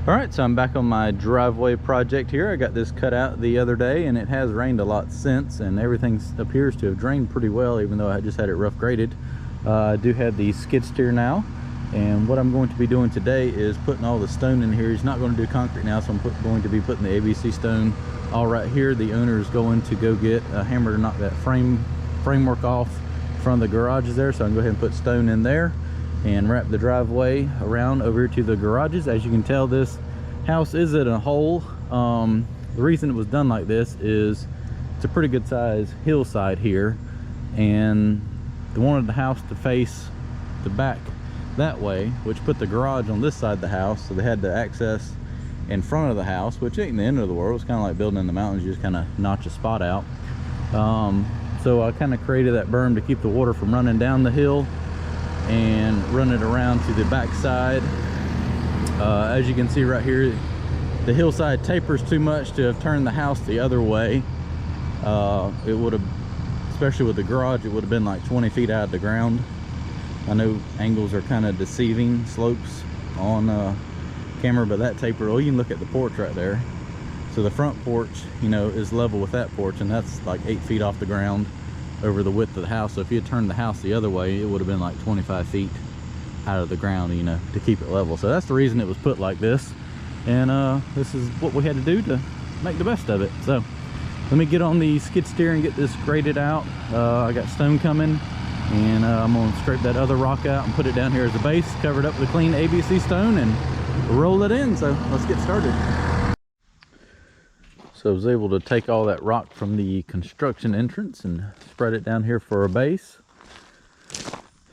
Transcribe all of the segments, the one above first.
All right, so I'm back on my driveway project here. I got this cut out the other day, and it has rained a lot since, and everything appears to have drained pretty well, even though I just had it rough graded. I do have the skid steer now, and what I'm going to be doing today is putting all the stone in here. He's not going to do concrete now, so I'm going to be putting the ABC stone all right here. The owner is going to go get a hammer to knock that framework off from the garages there, so I can go ahead and put stone in there and wrap the driveway around over to the garages. As you can tell, this house is in a hole. The reason it was done like this is it's a pretty good size hillside here, and they wanted the house to face the back that way, which put the garage on this side of the house, so they had to access in front of the house, which ain't the end of the world. It's kind of like building in the mountains. You just kind of notch a spot out. So I kind of created that berm to keep the water from running down the hill and run it around to the back side. As you can see right here, the hillside tapers too much to have turned the house the other way. It would have, especially with the garage, it would have been like 20 feet out of the ground. I know angles are kind of deceiving, slopes on camera, but that taper, oh, you can look at the porch right there. So the front porch, you know, is level with that porch, and that's like 8 feet off the ground over the width of the house. So if you had turned the house the other way, it would have been like 25 feet out of the ground, you know, to keep it level. So that's the reason it was put like this, and this is what we had to do to make the best of it. So let me get on the skid steer and get this graded out. I got stone coming, and I'm gonna scrape that other rock out and put it down here as a base, cover it up with clean ABC stone, and roll it in. So let's get started. So I was able to take all that rock from the construction entrance and spread it down here for a base.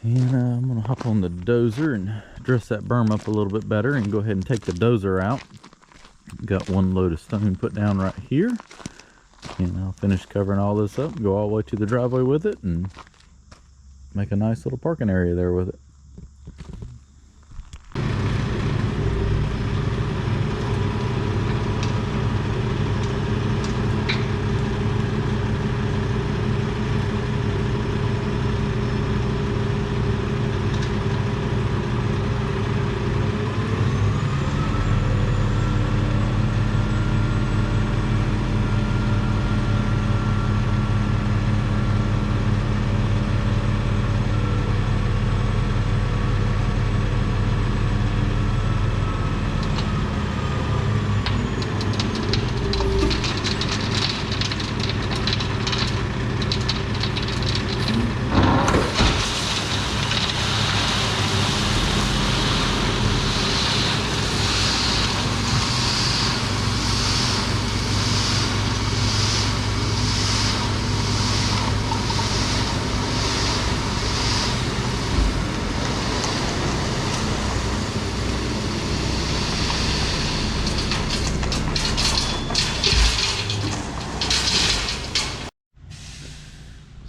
And I'm gonna hop on the dozer and dress that berm up a little bit better and go ahead and take the dozer out. Got one load of stone put down right here, and I'll finish covering all this up and go all the way to the driveway with it and make a nice little parking area there with it.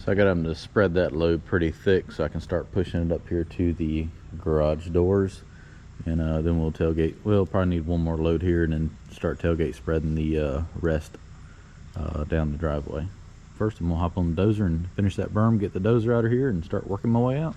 So I got them to spread that load pretty thick so I can start pushing it up here to the garage doors. And then we'll tailgate. We'll probably need one more load here and then start tailgate spreading the rest down the driveway. First, I'm gonna hop on the dozer and finish that berm, get the dozer out of here, and start working my way out.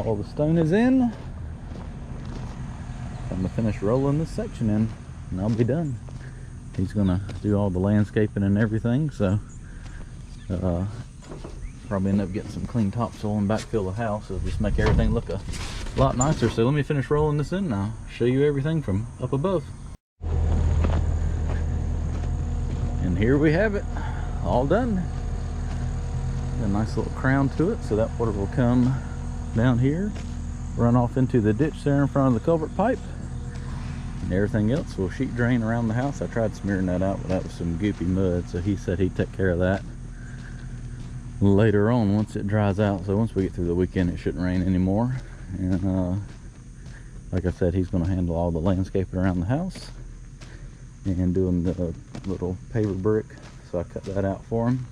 All the stone is in. I'm gonna finish rolling this section in and I'll be done. He's gonna do all the landscaping and everything, so probably end up getting some clean topsoil and backfill the house. It'll just make everything look a lot nicer. So let me finish rolling this in and I'll show you everything from up above. And here we have it, all done. A nice little crown to it, so that water will come down here, run off into the ditch there in front of the culvert pipe, and everything else will sheet drain around the house. I tried smearing that out, but that was some goopy mud, so he said he'd take care of that later on once it dries out. So once we get through the weekend, it shouldn't rain anymore. And like I said, he's going to handle all the landscaping around the house and doing the little paver brick, so I cut that out for him.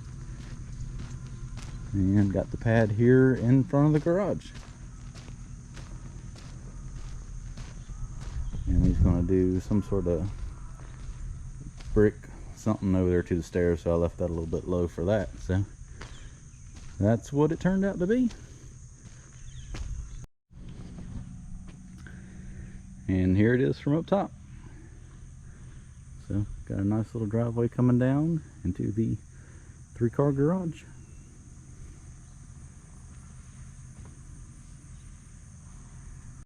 And got the pad here in front of the garage. And he's going to do some sort of brick something over there to the stairs, so I left that a little bit low for that. So that's what it turned out to be. And here it is from up top. So got a nice little driveway coming down into the 3-car garage.